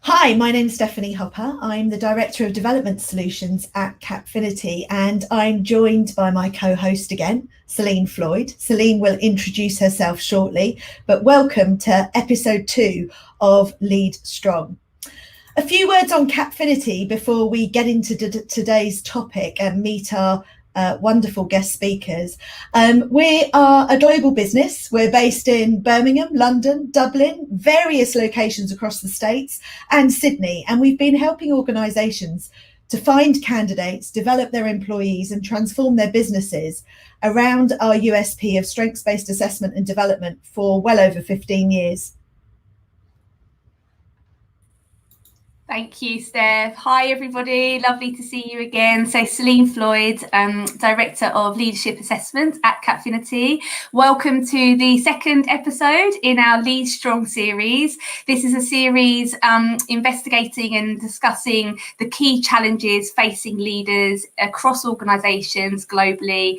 Hi, my name's Stephanie Hopper. I'm the Director of Development Solutions at Capfinity, and I'm joined by my co-host again, Celine Floyd. Celine will introduce herself shortly, but welcome to episode 2 of Lead Strong. A few words on Capfinity before we get into today's topic and meet our wonderful guest speakers. We are a global business. We're based in Birmingham, London, Dublin, various locations across the States and Sydney. And we've been helping organisations to find candidates, develop their employees and transform their businesses around our USP of strengths-based assessment and development for well over 15 years. Thank you, Steph. Hi, everybody. Lovely to see you again. So, Celine Floyd, Director of Leadership Assessment at Capfinity. Welcome to the second episode in our Lead Strong series. This is a series investigating and discussing the key challenges facing leaders across organisations globally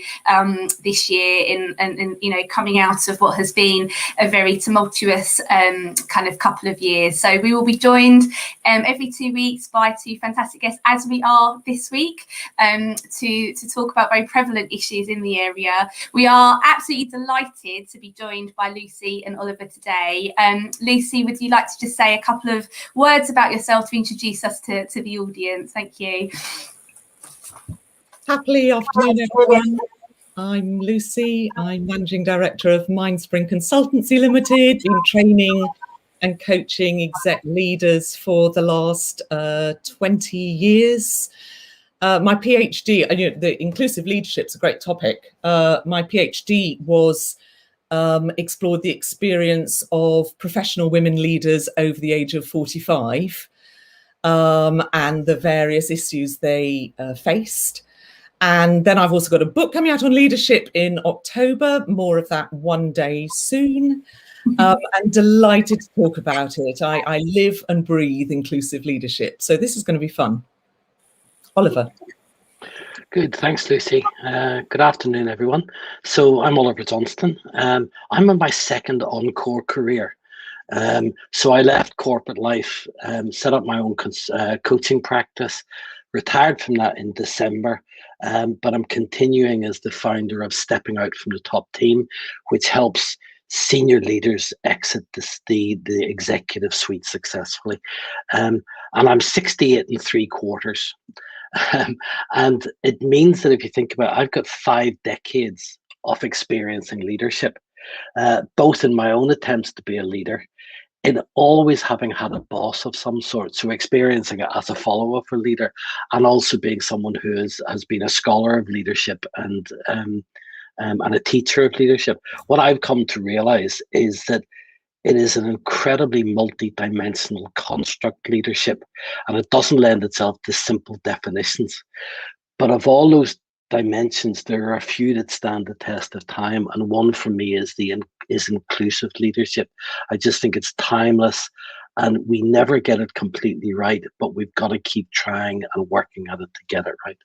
this year, and coming out of what has been a very tumultuous kind of couple of years. So, we will be joined every 2 weeks by 2 fantastic guests, as we are this week, to talk about very prevalent issues in the area. We are absolutely delighted to be joined by Lucy and Oliver today. Lucy, would you like to just say a couple of words about yourself to introduce us to the audience? Thank you. Happily afternoon, everyone. I'm Lucy. I'm Managing Director of Mindspring Consultancy Limited, been training and coaching exec leaders for the last 20 years. My PhD, the inclusive leadership is a great topic. My PhD was explored the experience of professional women leaders over the age of 45 and the various issues they faced. And then I've also got a book coming out on leadership in October, more of that one day soon. I'm delighted to talk about it. I live and breathe inclusive leadership. So this is going to be fun. Oliver. Good. Thanks, Lucy. Good afternoon, everyone. So I'm Oliver Johnston. I'm in my second encore career. So I left corporate life, set up my own coaching practice, retired from that in December. But I'm continuing as the founder of Stepping Out from the Top Team, which helps senior leaders exit the executive suite successfully. And I'm 68 3/4. And it means that if you think about it, I've got 5 decades of experience in leadership, both in my own attempts to be a leader, in always having had a boss of some sort, so experiencing it as a follower for leader, and also being someone who has been a scholar of leadership and a teacher of leadership. What I've come to realize is that it is an incredibly multi-dimensional construct, leadership, and it doesn't lend itself to simple definitions. But of all those dimensions, there are a few that stand the test of time, and one for me is inclusive leadership. I just think it's timeless, and we never get it completely right, but we've got to keep trying and working at it to get it right.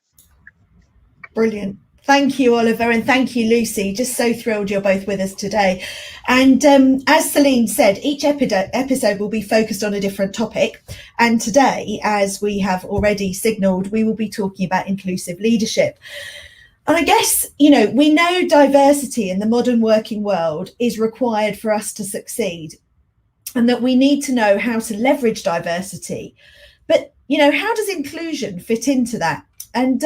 Brilliant. Thank you, Oliver, and thank you, Lucy. Just so thrilled you're both with us today. And as Celine said, each episode will be focused on a different topic. And today, as we have already signalled, we will be talking about inclusive leadership. And I guess, we know diversity in the modern working world is required for us to succeed, and that we need to know how to leverage diversity. But, how does inclusion fit into that? And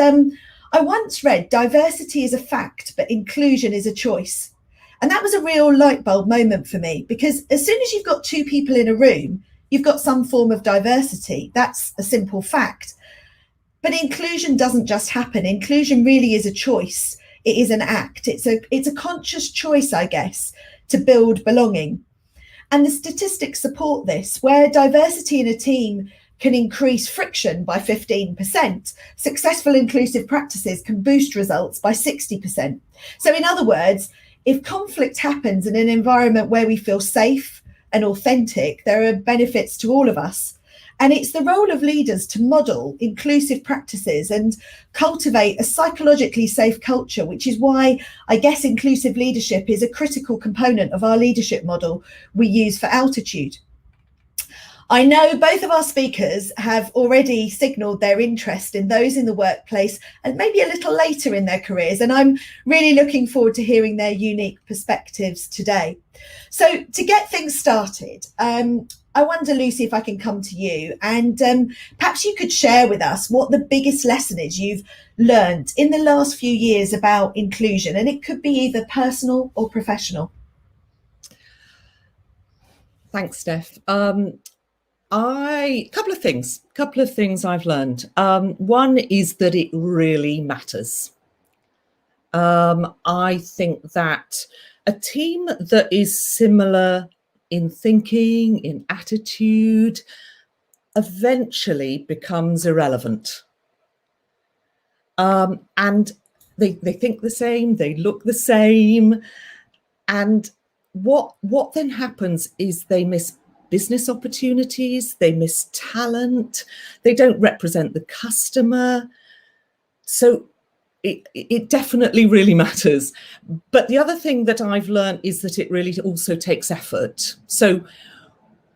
I once read diversity is a fact, but inclusion is a choice. And that was a real light bulb moment for me, because as soon as you've got 2 people in a room, you've got some form of diversity. That's a simple fact. But inclusion doesn't just happen. Inclusion really is a choice. It is an act. It's a conscious choice, I guess, to build belonging. And the statistics support this, where diversity in a team can increase friction by 15%. Successful inclusive practices can boost results by 60%. So in other words, if conflict happens in an environment where we feel safe and authentic, there are benefits to all of us. And it's the role of leaders to model inclusive practices and cultivate a psychologically safe culture, which is why I guess inclusive leadership is a critical component of our leadership model we use for Altitude. I know both of our speakers have already signalled their interest in those in the workplace and maybe a little later in their careers, and I'm really looking forward to hearing their unique perspectives today. So to get things started, I wonder, Lucy, if I can come to you, and perhaps you could share with us what the biggest lesson is you've learned in the last few years about inclusion, and it could be either personal or professional. Thanks, Steph. Couple of things I've learned. One is that it really matters. I think that a team that is similar in thinking, in attitude, eventually becomes irrelevant. And they think the same, they look the same. And what then happens is they miss business opportunities, they miss talent, they don't represent the customer. So it definitely really matters. But the other thing that I've learned is that it really also takes effort. So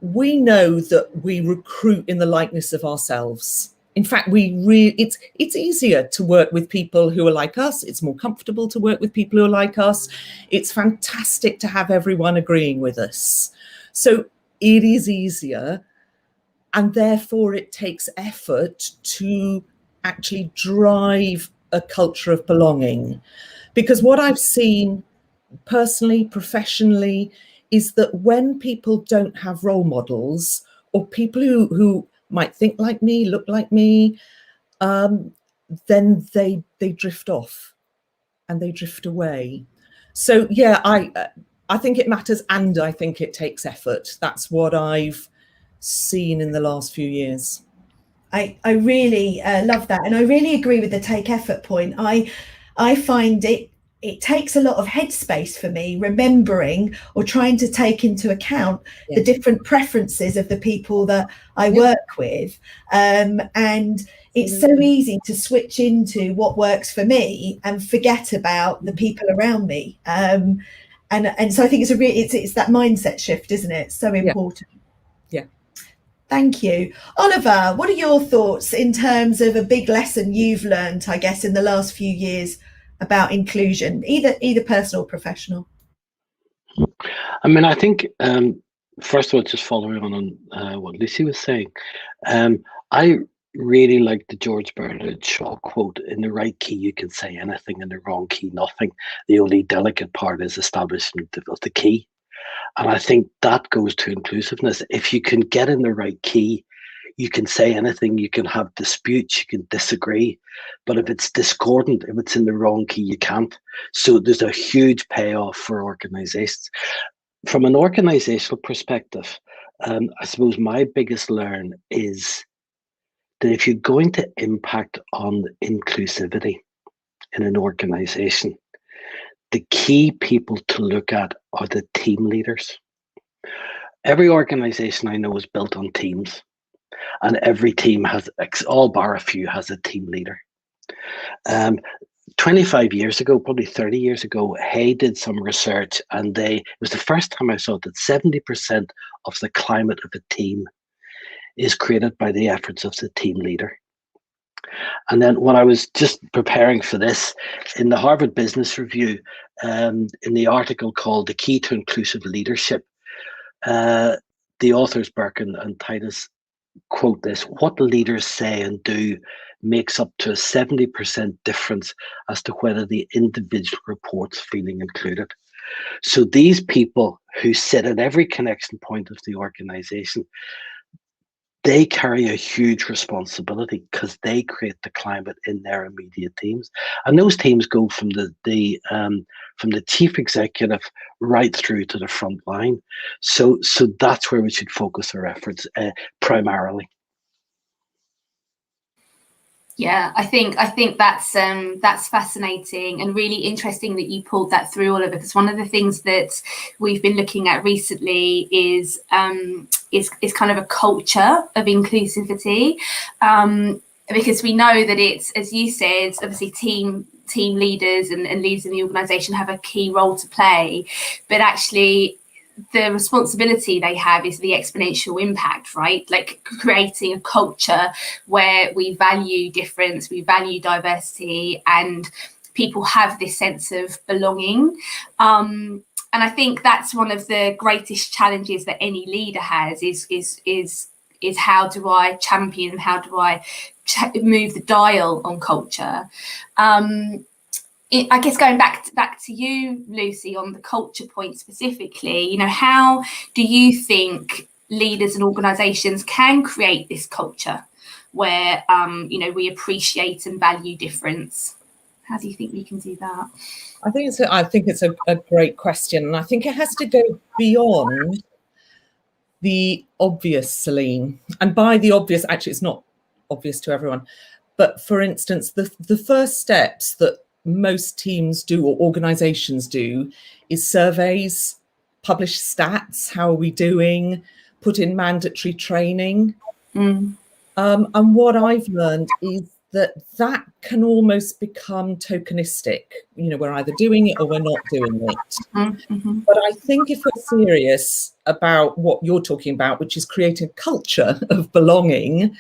we know that we recruit in the likeness of ourselves. In fact, it's easier to work with people who are like us. It's more comfortable to work with people who are like us. It's fantastic to have everyone agreeing with us. So it is easier, and therefore it takes effort to actually drive a culture of belonging. Because what I've seen personally, professionally, is that when people don't have role models or people who might think like me, look like me, then they drift off and they drift away. So yeah, I think it matters, and I think it takes effort. That's what I've seen in the last few years. I really love that, and I really agree with the take effort point. I find it takes a lot of headspace for me, remembering or trying to take into account the different preferences of the people that I work with. And it's so easy to switch into what works for me and forget about the people around me. And so I think it's that mindset shift, isn't it? So important. Yeah. Thank you. Oliver, what are your thoughts in terms of a big lesson you've learned, I guess, in the last few years about inclusion, either personal or professional? I mean, I think, first of all, just following on what Lucy was saying, I really like the George Bernard Shaw quote, "In the right key, you can say anything, in the wrong key, nothing. The only delicate part is establishment of the key." And I think that goes to inclusiveness. If you can get in the right key, you can say anything, you can have disputes, you can disagree. But if it's discordant, if it's in the wrong key, you can't. So there's a huge payoff for organizations. From an organizational perspective, I suppose my biggest learn is that if you're going to impact on inclusivity in an organization, the key people to look at are the team leaders. Every organization I know is built on teams, and every team has, all bar a few, has a team leader. 25 years ago, probably 30 years ago, Hay did some research, and it was the first time I saw that 70% of the climate of a team is created by the efforts of the team leader. And then when I was just preparing for this, in the Harvard Business Review, in the article called "The Key to Inclusive Leadership," the authors Burke and Titus quote this: "What leaders say and do makes up to a 70% difference as to whether the individual reports feeling included." So these people who sit at every connection point of the organization, they carry a huge responsibility because they create the climate in their immediate teams, and those teams go from the chief executive right through to the front line. So that's where we should focus our efforts primarily. Yeah, I think that's fascinating and really interesting that you pulled that through, Oliver, because one of the things that we've been looking at recently is kind of a culture of inclusivity, because we know that it's, as you said, obviously team leaders and leaders in the organisation have a key role to play, but actually the responsibility they have is the exponential impact, right? Like creating a culture where we value difference, we value diversity, and people have this sense of belonging. And I think that's one of the greatest challenges that any leader has is how do I champion, how do I move the dial on culture? I guess going back to you, Lucy, on the culture point specifically, you know, how do you think leaders and organisations can create this culture where, you know, we appreciate and value difference? How do you think we can do that? I think it's a great question, and I think it has to go beyond the obvious, Celine. And by the obvious, actually, it's not obvious to everyone. But for instance, the first steps that most teams do or organizations do is surveys, publish stats, how are we doing, put in mandatory training. And what I've learned is that can almost become tokenistic. You know, we're either doing it or we're not doing it. But I think if we're serious about what you're talking about, which is creating a culture of belonging,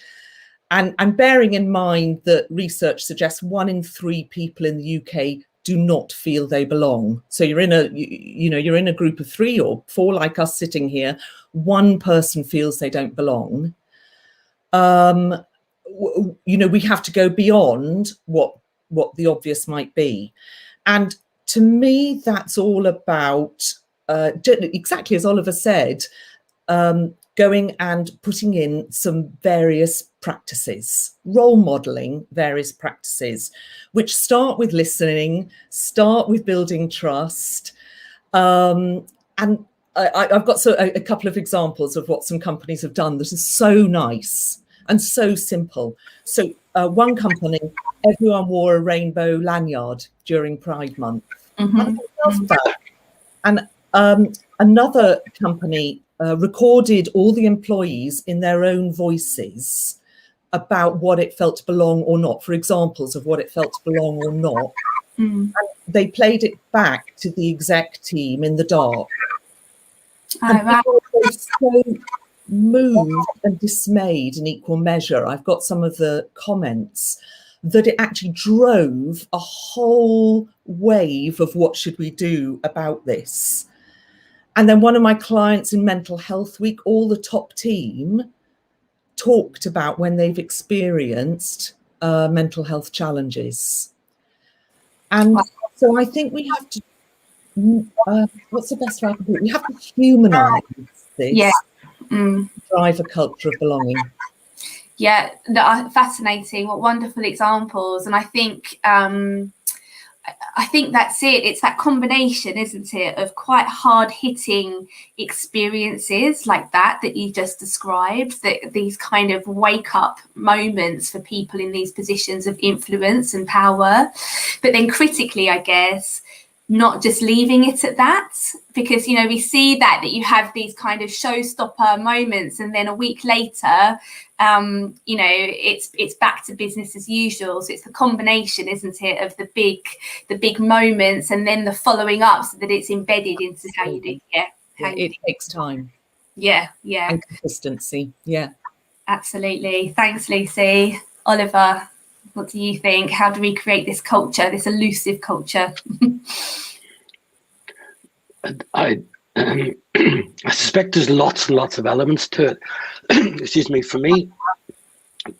and bearing in mind that research suggests 1 in 3 people in the UK do not feel they belong. So you're in a group of 3 or 4 like us sitting here, 1 person feels they don't belong. You know, we have to go beyond what the obvious might be. And to me, that's all about, exactly as Oliver said, going and putting in some various practices, role modelling various practices, which start with listening, start with building trust. And I've got a couple of examples of what some companies have done that is so nice and so simple. So one company, everyone wore a rainbow lanyard during Pride Month. I love that. And another company recorded all the employees in their own voices about what it felt to belong or not, for examples of what it felt to belong or not. And they played it back to the exec team in the dark. And people were so moved and dismayed in equal measure. I've got some of the comments that it actually drove a whole wave of what should we do about this. And then one of my clients in Mental Health Week, all the top team talked about when they've experienced mental health challenges. And so I think we have to, what's the best way I can do it? We have to humanise this, drive a culture of belonging. Yeah, no, fascinating. What wonderful examples. And I think that's it. It's that combination, isn't it, of quite hard-hitting experiences like that you just described, that these kind of wake-up moments for people in these positions of influence and power. But then critically, I guess, not just leaving it at that, because, you know, we see that you have these kind of showstopper moments, and then a week later, you know, it's back to business as usual. So it's the combination, isn't it, of the big moments and then the following up, so that it's embedded into how you do. It takes time. Yeah. And consistency. Yeah. Absolutely. Thanks, Lucy. Oliver, what do you think? How do we create this culture, this elusive culture? I suspect there's lots and lots of elements to it. Excuse me. For me,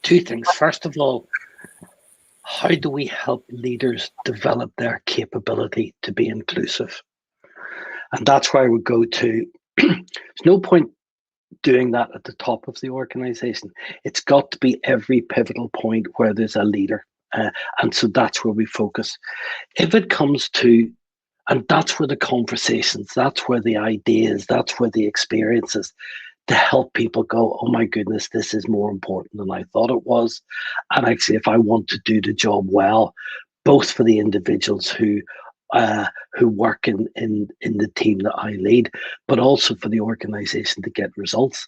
2 things. First of all, how do we help leaders develop their capability to be inclusive? And that's where I would go to. There's no point doing that at the top of the organization. It's got to be every pivotal point where there's a leader. And so that's where we focus. If it comes to, and that's where the conversations, that's where the ideas, that's where the experiences, to help people go, oh my goodness, this is more important than I thought it was. And actually, if I want to do the job well, both for the individuals who work in the team that I lead, but also for the organization to get results,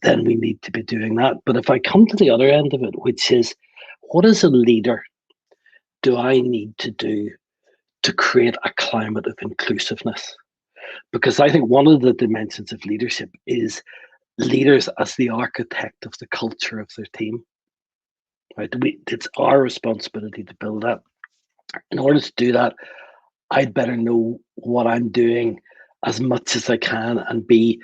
then we need to be doing that. But if I come to the other end of it, which is, what as a leader do I need to do to create a climate of inclusiveness? because I think one of the dimensions of leadership is leaders as the architect of the culture of their team. Right? It's our responsibility to build that. In order to do that, I'd better know what I'm doing as much as I can and be.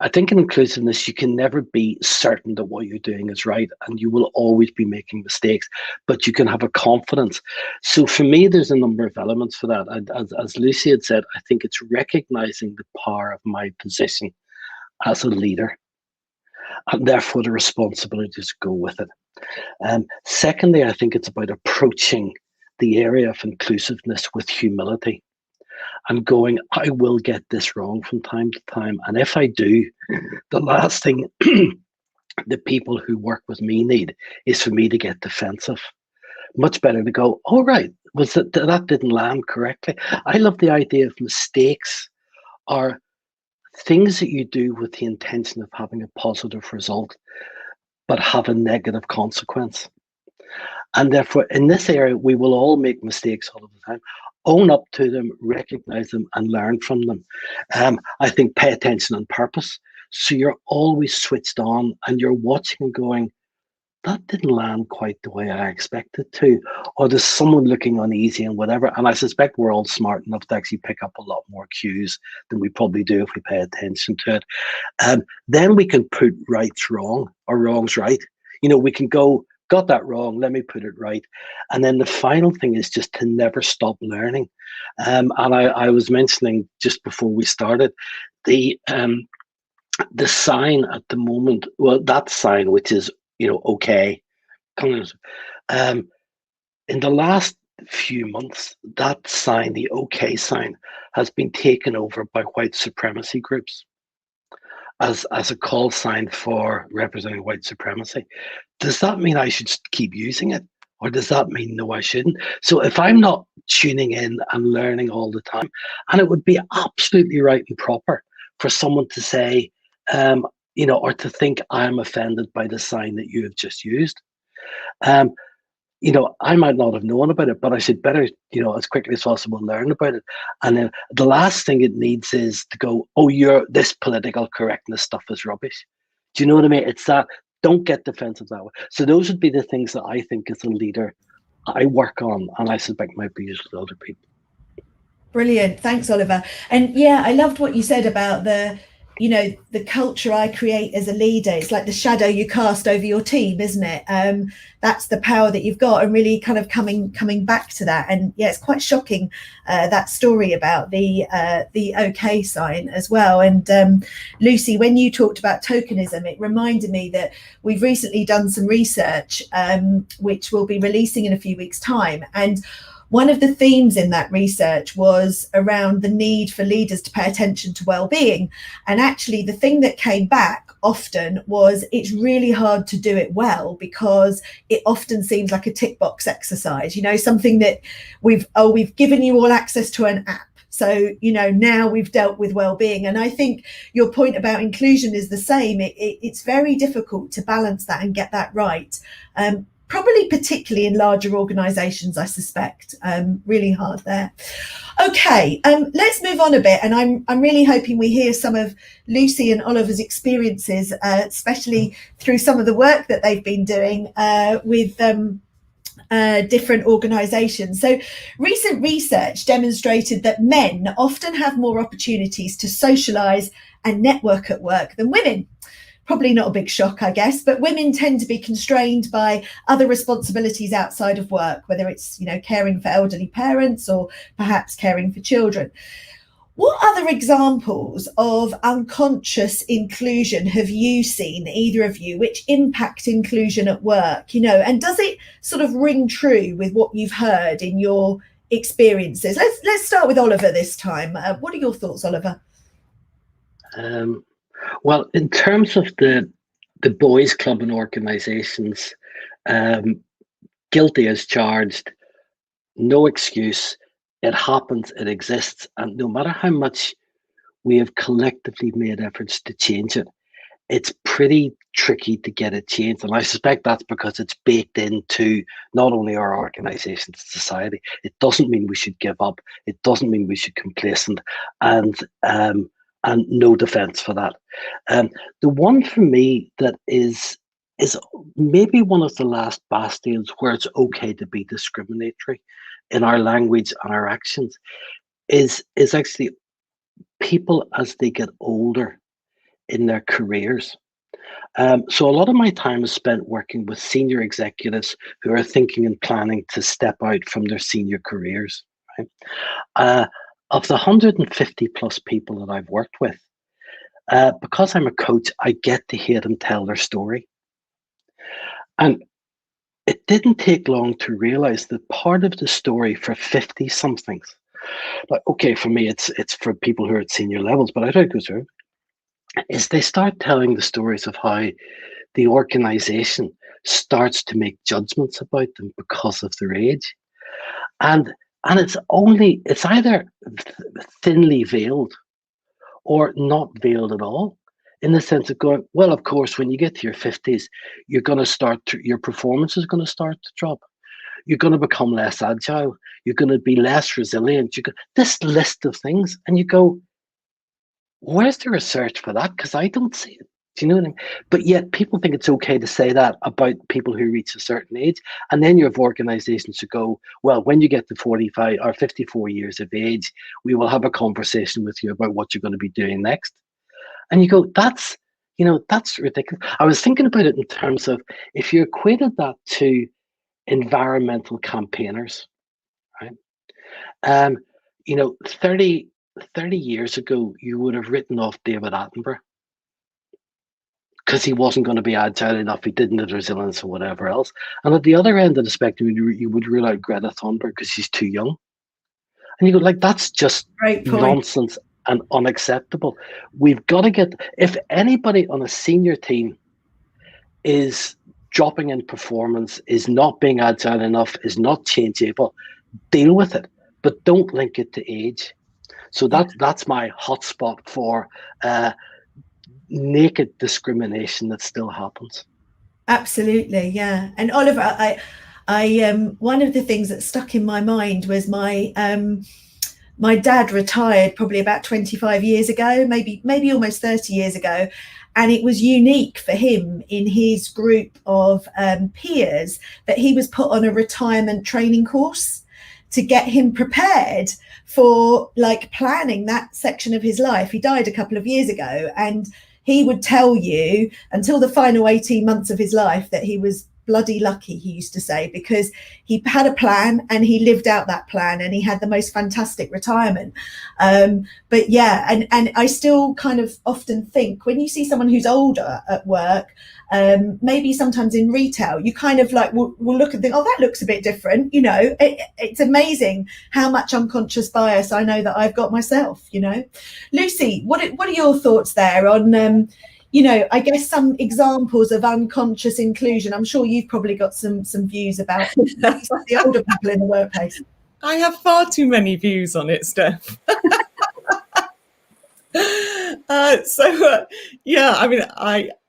I think in inclusiveness, you can never be certain that what you're doing is right, and you will always be making mistakes, but you can have a confidence. So for me, there's a number of elements for that. As Lucy had said, I think it's recognizing the power of my position as a leader, and therefore the responsibilities go with it. Secondly, I think it's about approaching the area of inclusiveness with humility and going, I will get this wrong from time to time. And if I do, the last thing the people who work with me need is for me to get defensive. Much better to go, all right, that didn't land correctly. I love the idea of mistakes are things that you do with the intention of having a positive result, but have a negative consequence. And therefore, in this area, we will all make mistakes all of the time. Own up to them, recognize them, and learn from them. I think pay attention on purpose. So you're always switched on and you're watching and going, that didn't land quite the way I expected to. Or there's someone looking uneasy and whatever. And I suspect we're all smart enough to actually pick up a lot more cues than we probably do if we pay attention to it. Then we can put rights wrong or wrongs right. We can go, got that wrong, let me put it right. And then the final thing is just to never stop learning. And I was mentioning just before we started, the sign at the moment, well, that sign, which is, okay. In the last few months, that sign, the okay sign, has been taken over by white supremacy groups as a call sign for representing white supremacy. Does that mean I should keep using it? Or does that mean no, I shouldn't? So if I'm not tuning in and learning all the time, and it would be absolutely right and proper for someone to say, or to think I'm offended by the sign that you have just used. I might not have known about it, but I should better, as quickly as possible, learn about it. And then the last thing it needs is to go, oh, this political correctness stuff is rubbish. Do you know what I mean? It's that, don't get defensive that way. So those would be the things that I think as a leader I work on, and I suspect might be used with other people. Brilliant. Thanks, Oliver. And yeah, I loved what you said about the culture I create as a leader. It's like the shadow you cast over your team, isn't it? That's the power that you've got, and really kind of coming back to that. And yeah, it's quite shocking, that story about the okay sign as well. And Lucy, when you talked about tokenism, it reminded me that we've recently done some research, which we'll be releasing in a few weeks' time. And one of the themes in that research was around the need for leaders to pay attention to well-being. And actually, the thing that came back often was it's really hard to do it well because it often seems like a tick box exercise, something that we've given you all access to an app. So, now we've dealt with well-being. And I think your point about inclusion is the same. It's very difficult to balance that and get that right. Probably particularly in larger organisations, I suspect. Really hard there. Okay, let's move on a bit, and I'm really hoping we hear some of Lucy and Oliver's experiences, especially through some of the work that they've been doing with different organisations. So recent research demonstrated that men often have more opportunities to socialise and network at work than women. Probably not a big shock, I guess, but women tend to be constrained by other responsibilities outside of work, whether it's, caring for elderly parents or perhaps caring for children. What other examples of unconscious inclusion have you seen, either of you, which impact inclusion at work, and does it sort of ring true with what you've heard in your experiences? Let's start with Oliver this time. What are your thoughts, Oliver? Well, in terms of the boys' club and organisations, guilty as charged, no excuse. It happens, it exists, and no matter how much we have collectively made efforts to change it, it's pretty tricky to get it changed. And I suspect that's because it's baked into not only our organizations, society. It doesn't mean we should give up. It doesn't mean we should complacent, and no defense for that. The one for me that is maybe one of the last bastions where it's okay to be discriminatory in our language and our actions is actually people as they get older in their careers. So a lot of my time is spent working with senior executives who are thinking and planning to step out from their senior careers. Right? Of the 150 plus people that I've worked with, because I'm a coach, I get to hear them tell their story. And it didn't take long to realize that part of the story for 50 somethings, like, okay, for me, it's for people who are at senior levels, but I don't go through, is they start telling the stories of how the organization starts to make judgments about them because of their age. And it's either thinly veiled or not veiled at all, in the sense of going, well, of course, when you get to your 50s, you're going to your performance is going to start to drop. You're going to become less agile. You're going to be less resilient. This list of things, and you go, where's the research for that? Because I don't see it. Do you know what I mean? But yet people think it's okay to say that about people who reach a certain age. And then you have organizations who go, well, when you get to 45 or 54 years of age, we will have a conversation with you about what you're going to be doing next. And you go, that's ridiculous. I was thinking about it in terms of if you equated that to environmental campaigners, right? 30 years ago, you would have written off David Attenborough because he wasn't going to be agile enough. He didn't have resilience or whatever else. And at the other end of the spectrum, you would rule out Greta Thunberg because she's too young. And you go, like, that's just nonsense and unacceptable. We've got to if anybody on a senior team is dropping in performance, is not being agile enough, is not changeable, deal with it, but don't link it to age. So that's my hotspot for naked discrimination that still happens. Absolutely, yeah. And Oliver, I one of the things that stuck in my mind was my dad retired probably about 25 years ago, maybe almost 30 years ago. And it was unique for him in his group of peers that he was put on a retirement training course to get him prepared for like planning that section of his life. He died a couple of years ago, and he would tell you until the final 18 months of his life that he was bloody lucky, he used to say, because he had a plan and he lived out that plan and he had the most fantastic retirement. But yeah, and I still kind of often think when you see someone who's older at work, maybe sometimes in retail, you kind of like will look and think, oh, that looks a bit different. You know, it's amazing how much unconscious bias I know that I've got myself, you know. Lucy, what are your thoughts there on I guess some examples of unconscious inclusion? I'm sure you've probably got some views about the older people in the workplace. I have far too many views on it, Steph.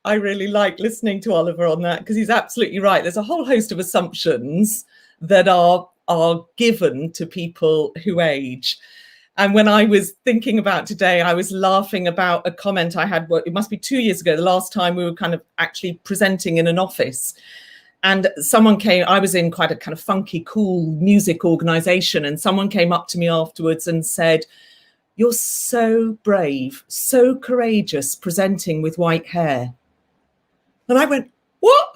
I really like listening to Oliver on that, because he's absolutely right. There's a whole host of assumptions that are given to people who age. And when I was thinking about today, I was laughing about a comment I had, it must be 2 years ago, the last time we were kind of actually presenting in an office. And someone came, I was in quite a kind of funky, cool music organization, and someone came up to me afterwards and said, "You're so brave, so courageous presenting with white hair." And I went, "What?"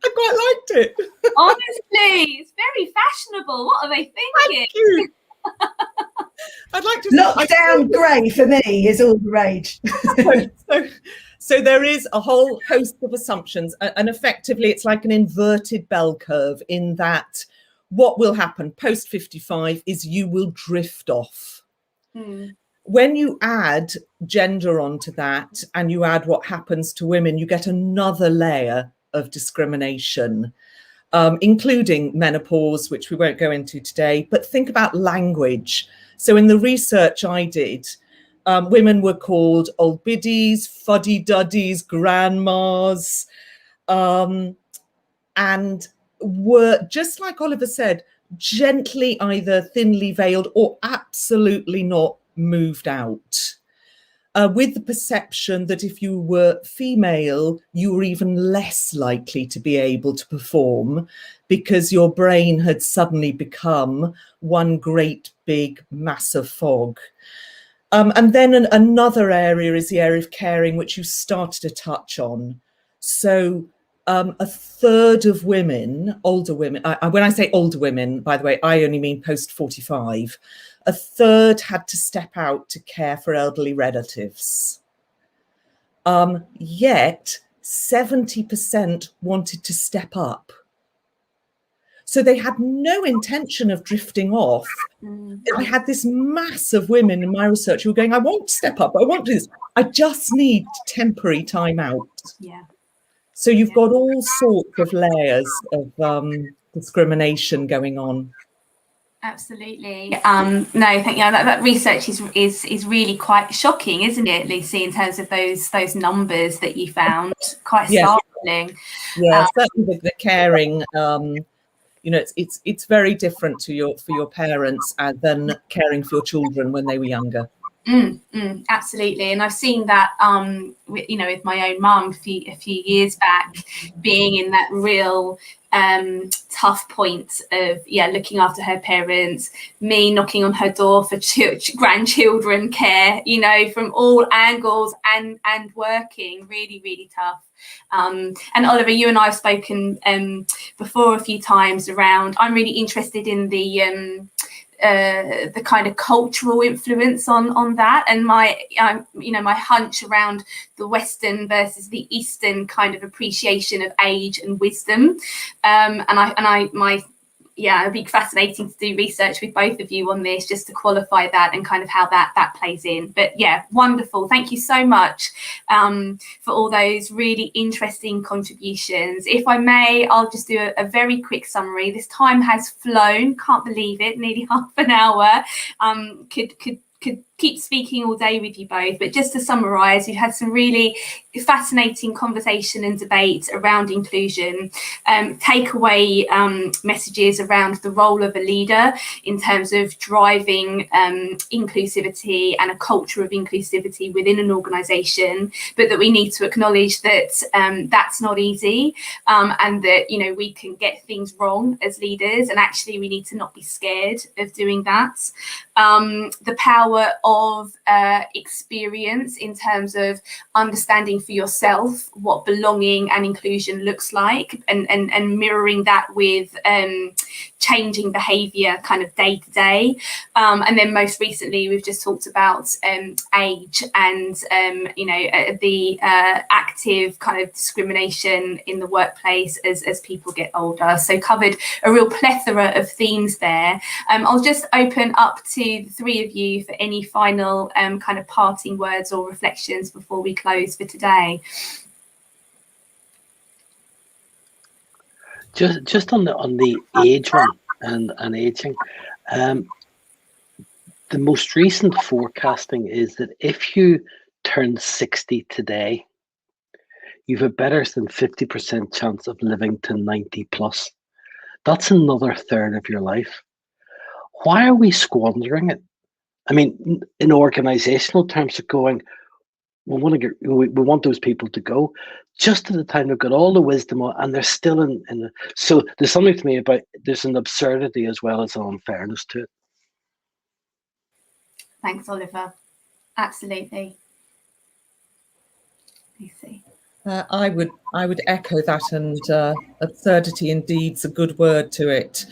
I quite liked it. Honestly, it's very fashionable. What are they thinking? Thank you. I'd like to lockdown grey for me is all the rage. So there is a whole host of assumptions, and effectively it's like an inverted bell curve, in that what will happen post 55 is you will drift off. When you add gender onto that and you add what happens to women, you get another layer of discrimination, including menopause, which we won't go into today. But think about language. So in the research I did, Women were called old biddies, fuddy-duddies, grandmas, and were, just like Oliver said, gently either thinly veiled or absolutely not moved out. With the perception that if you were female, you were even less likely to be able to perform because your brain had suddenly become one great big massive fog. And then another area is the area of caring, which you started to touch on. So a third of women, older women, when I say older women, by the way, I only mean post 45, a third had to step out to care for elderly relatives. Yet 70% wanted to step up. So they had no intention of drifting off. I had this mass of women in my research who were going, I want to step up, I want to do this. I just need temporary time out. Yeah. So you've got all sorts of layers of discrimination going on. Absolutely. No, thank you. That research is really quite shocking, isn't it, Lucy, in terms of those numbers that you found? Quite startling. Yeah, certainly the caring. You know, it's very different to for your parents than caring for your children when they were younger. Absolutely, and I've seen that with my own mum a few years back, being in that real tough point of looking after her parents, me knocking on her door for grandchildren care, from all angles, and working really tough. And Oliver, you and I have spoken before a few times around, I'm really interested in the kind of cultural influence on that, and my hunch around the Western versus the Eastern kind of appreciation of age and wisdom, it'd be fascinating to do research with both of you on this, just to qualify that and kind of how that plays in. But yeah, wonderful. Thank you so much for all those really interesting contributions. If I may, I'll just do a very quick summary. This time has flown, can't believe it, nearly half an hour. Could keep speaking all day with you both, but just to summarise, we've had some really fascinating conversation and debate around inclusion, takeaway messages around the role of a leader in terms of driving inclusivity and a culture of inclusivity within an organisation, but that we need to acknowledge that that's not easy, and that we can get things wrong as leaders, and actually we need to not be scared of doing that. The power of experience in terms of understanding for yourself what belonging and inclusion looks like, and mirroring that with changing behaviour kind of day to day. And then most recently, we've just talked about age and the active kind of discrimination in the workplace as people get older. So covered a real plethora of themes there. I'll just open up to the three of you for any final kind of parting words or reflections before we close for today. Just on the age one and aging, the most recent forecasting is that if you turn 60 today, you've a better than 50% chance of living to 90 plus. That's another third of your life. Why are we squandering it? I mean, in organizational terms of going, we want those people to go just at the time they've got all the wisdom and they're still in the, so there's something to me about, there's an absurdity as well as an unfairness to it. Thanks, Oliver. Absolutely. Lucy. I would echo that, and absurdity indeed's a good word to it.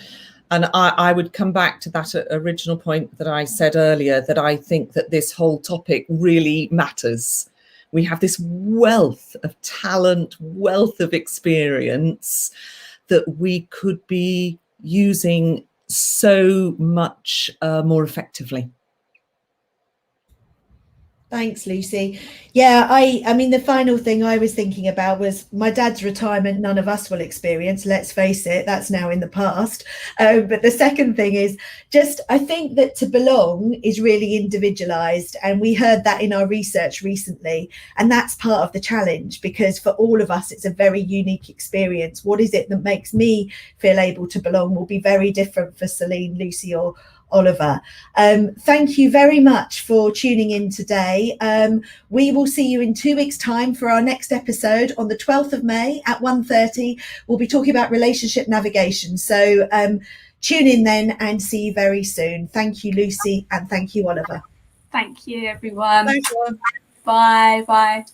And I would come back to that original point that I said earlier, that I think that this whole topic really matters. We have this wealth of talent, wealth of experience that we could be using so much more effectively. Thanks, Lucy. Yeah, I mean, the final thing I was thinking about was my dad's retirement. None of us will experience, let's face it, that's now in the past. But the second thing is just, I think that to belong is really individualized. And we heard that in our research recently. And that's part of the challenge, because for all of us, it's a very unique experience. What is it that makes me feel able to belong will be very different for Celine, Lucy, or Oliver. Thank you very much for tuning in today. We will see you in 2 weeks' time for our next episode on the 12th of May at 1:30. We'll be talking about relationship navigation. So tune in then and see you very soon. Thank you, Lucy, and thank you, Oliver. Thank you, everyone. Thanks, everyone. Bye.